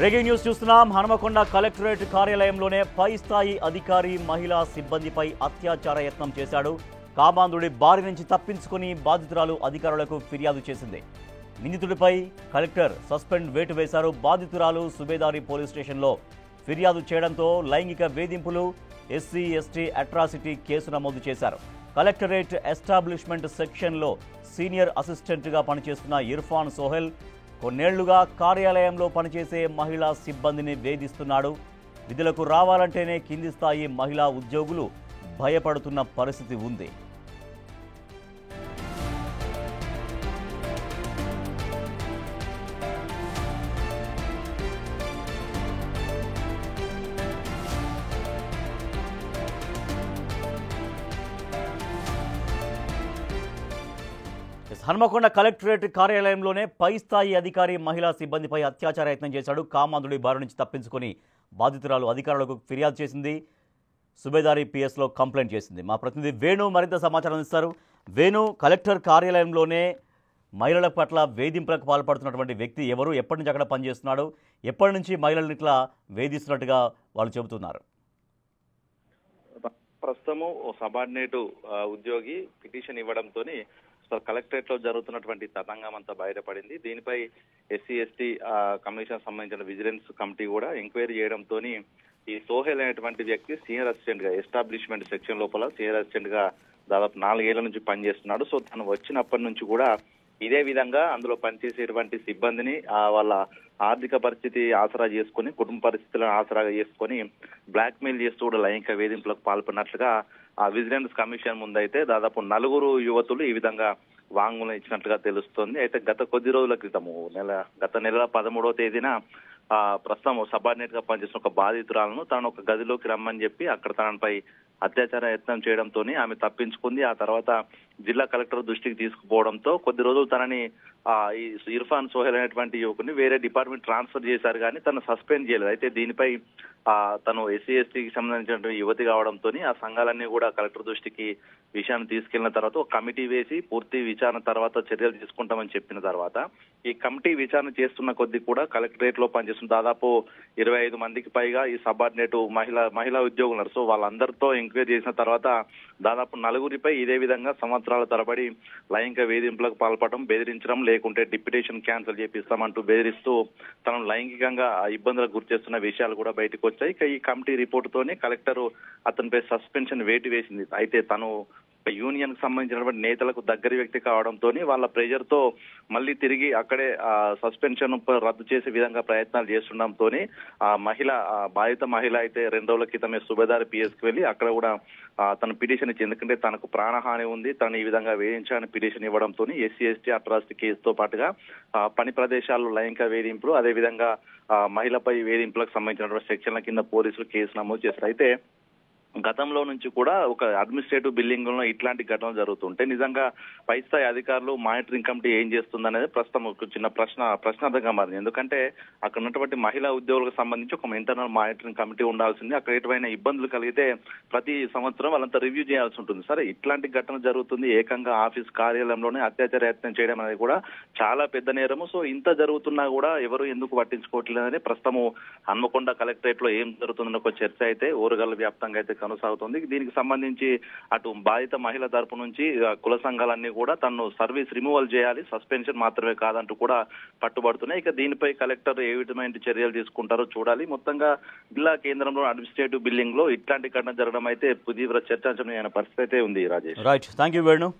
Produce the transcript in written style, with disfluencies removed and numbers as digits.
Breaking news చూస్తున్నాం. Hanumakonda collectorate కార్యాలయంలోనే పై స్థాయి అధికారి మహిళా సిబ్బందిపై అత్యాచార యత్నం చేశాడు. కామాంధుడి బారి నుంచి తప్పించుకుని బాధితురాలు అధికారులకు ఫిర్యాదు చేసింది. నిందితుడిపై కలెక్టర్ సస్పెండ్ వేటు వేశారు. బాధితురాలు సుబేదారి పోలీస్ స్టేషన్లో ఫిర్యాదు చేయడంతో లైంగిక వేధింపులు, ఎస్సీ ఎస్టీ అట్రాసిటీ కేసు నమోదు చేశారు. కలెక్టరేట్ ఎస్టాబ్లిష్మెంట్ సెక్షన్లో సీనియర్ అసిస్టెంట్గా పనిచేస్తున్న ఇర్ఫాన్ సోహెల్ కొన్నేళ్లుగా కార్యాలయంలో పనిచేసే మహిళా సిబ్బందిని వేధిస్తున్నాడు. విధులకు రావాలంటేనే కింది స్థాయి మహిళా ఉద్యోగులు భయపడుతున్న పరిస్థితి ఉంది. హనుమకొండ కలెక్టరేట్ కార్యాలయంలోనే పై స్థాయి అధికారి మహిళా సిబ్బందిపై అత్యాచార యత్నం చేశాడు. కామాంధుడి బారి నుంచి తప్పించుకొని బాధితురాలు అధికారులకు ఫిర్యాదు చేసింది. సుబేదారి పిఎస్లో కంప్లైంట్ చేసింది. మా ప్రతినిధి వేణు మరింత సమాచారం ఇస్తారు. వేణు, కలెక్టర్ కార్యాలయంలోనే మహిళల పట్ల వేధింపులకు పాల్పడుతున్నటువంటి వ్యక్తి ఎవరు? ఎప్పటి నుంచి అక్కడ పనిచేస్తున్నాడు? ఎప్పటి నుంచి మహిళలను ఇట్లా వేధిస్తున్నట్టుగా వాళ్ళు చెబుతున్నారు? ప్రస్తుతము సబార్డినేట్ ఉద్యోగి పిటిషన్ ఇవ్వడంతో కలెక్టరేట్ లో జరుగుతున్నటువంటి తతంగం అంతా బయటపడింది. దీనిపై ఎస్సీ ఎస్టీ కమిషన్ సంబంధించిన విజిలెన్స్ కమిటీ కూడా ఎంక్వైరీ చేయడంతో ఈ సోహెల్ అనేటువంటి వ్యక్తి సీనియర్ అసిస్టెంట్ గా ఎస్టాబ్లిష్మెంట్ సెక్షన్ లోపల సీనియర్ అసిస్టెంట్ గా దాదాపు 4 ఏళ్ల నుంచి పనిచేస్తున్నాడు. సో తను వచ్చినప్పటి నుంచి కూడా ఇదే విధంగా అందులో పనిచేసేటువంటి సిబ్బందిని వాళ్ళ ఆర్థిక పరిస్థితి ఆసరా చేసుకుని, కుటుంబ పరిస్థితులను ఆసరాగా చేసుకుని బ్లాక్మెయిల్ చేస్తూ కూడా లైంగిక వేధింపులకు పాల్పడినట్లుగా ఆ విజిలెన్స్ కమిషన్ ముందైతే దాదాపు 4 యువతులు ఈ విధంగా వాంగ్మూలం ఇచ్చినట్లుగా తెలుస్తోంది. అయితే గత కొద్ది రోజుల క్రితము గత నెల 13వ తేదీన ప్రస్తుతం సబార్డినేట్ గా పనిచేసిన ఒక బాధితురాలను తను ఒక గదిలోకి రమ్మని చెప్పి అక్కడ తనపై అత్యాచార యత్నం చేయడంతో ఆమె తప్పించుకుంది. ఆ తర్వాత జిల్లా కలెక్టర్ దృష్టికి తీసుకుపోవడంతో కొద్ది రోజులు తనని ఈ ఇర్ఫాన్ సోహెల్ అనేటువంటి యువకుని వేరే డిపార్ట్మెంట్ ట్రాన్స్ఫర్ చేశారు, కానీ తను సస్పెండ్ చేయలేదు. అయితే దీనిపై తను ఎస్సీ ఎస్టీకి సంబంధించిన యువతి కావడంతో ఆ సంఘాలన్నీ కూడా కలెక్టర్ దృష్టికి విషయాన్ని తీసుకెళ్లిన తర్వాత ఒక కమిటీ వేసి పూర్తి విచారణ తర్వాత చర్యలు తీసుకుంటామని చెప్పిన తర్వాత ఈ కమిటీ విచారణ చేస్తున్న కొద్ది కూడా కలెక్టరేట్ లో పనిచేస్తున్న దాదాపు 25 మందికి పైగా ఈ సబార్డినేట్ మహిళా ఉద్యోగులు ఉన్నారు. సో వాళ్ళందరితో ఎంక్వైరీ చేసిన తర్వాత దాదాపు 4గురిపై ఇదే విధంగా సంవత్సరాల తరబడి లైంగిక వేధింపులకు పాల్పడడం, బెదిరించడం, లేకుంటే డిప్యుటేషన్ క్యాన్సిల్ చేపిస్తామంటూ బెదిరిస్తూ తనను లైంగికంగా ఇబ్బందులకు గురిచేస్తున్న విషయాలు కూడా బయటకు వచ్చాయి. ఇక ఈ కమిటీ రిపోర్ట్ తోనే కలెక్టర్ అతనిపై సస్పెన్షన్ వేటు వేసింది. అయితే తను యూనియన్ కి సంబంధించినటువంటి నేతలకు దగ్గర వ్యక్తి కావడంతో వాళ్ళ ప్రెజర్ తో మళ్ళీ తిరిగి అక్కడే సస్పెన్షన్ రద్దు చేసే విధంగా ప్రయత్నాలు చేస్తుండడంతో బాధిత మహిళ అయితే 2 రోజుల క్రితమే సుబేదారి పిఎస్ కి వెళ్లి అక్కడ కూడా తన పిటిషన్ ఇచ్చి, ఎందుకంటే తనకు ప్రాణహాని ఉంది, తను ఈ విధంగా వేధించాలని పిటిషన్ ఇవ్వడంతో ఎస్సీ ఎస్టీ అట్రాసిటీ కేసుతో పాటుగా పని ప్రదేశాల్లో లైంగిక వేధింపులు, అదేవిధంగా మహిళపై వేధింపులకు సంబంధించినటువంటి సెక్షన్ల కింద పోలీసులు కేసు నమోదు చేశారు. అయితే గతంలో నుంచి కూడా ఒక అడ్మినిస్ట్రేటివ్ బిల్డింగ్ లో ఇట్లాంటి ఘటనలు జరుగుతుంటే నిజంగా పై స్థాయి అధికారులు మానిటరింగ్ కమిటీ ఏం చేస్తుంది అనేది ప్రస్తుతం ఒక చిన్న ప్రశ్నార్థంగా మారింది. ఎందుకంటే అక్కడ ఉన్నటువంటి మహిళా ఉద్యోగులకు సంబంధించి ఒక ఇంటర్నల్ మానిటరింగ్ కమిటీ ఉండాల్సింది. అక్కడ ఎటువంటి ఇబ్బందులు కలిగితే ప్రతి సంవత్సరం వాళ్ళంతా రివ్యూ చేయాల్సి ఉంటుంది. సరే, ఇట్లాంటి ఘటన జరుగుతుంది, ఏకంగా ఆఫీస్ కార్యాలయంలోనే అత్యాచార యత్నం చేయడం అనేది కూడా చాలా పెద్ద నేరము. సో ఇంత జరుగుతున్నా కూడా ఎవరు ఎందుకు పట్టించుకోవట్లేదని ప్రస్తుతం హన్మకొండ కలెక్టరేట్ లో ఏం జరుగుతుందన్న ఒక చర్చ అయితే ఓరుగల్ల వ్యాప్తంగా అయితే కొనసాగుతుంది. దీనికి సంబంధించి అటు బాధిత మహిళ తరపు నుంచి కుల సంఘాలన్నీ కూడా తను సర్వీస్ రిమూవల్ చేయాలి, సస్పెన్షన్ మాత్రమే కాదంటూ కూడా పట్టుబడుతున్నాయి. ఇక దీనిపై కలెక్టర్ ఏ విధమైన చర్యలు తీసుకుంటారో చూడాలి. మొత్తంగా జిల్లా కేంద్రంలో అడ్మినిస్ట్రేటివ్ బిల్డింగ్ లో ఇట్లాంటి ఘటన జరగడం అయితే తీవ్ర చర్చాంశనీయమైన పరిస్థితి అయితే ఉంది. Rajesh. Right, thank you Venu.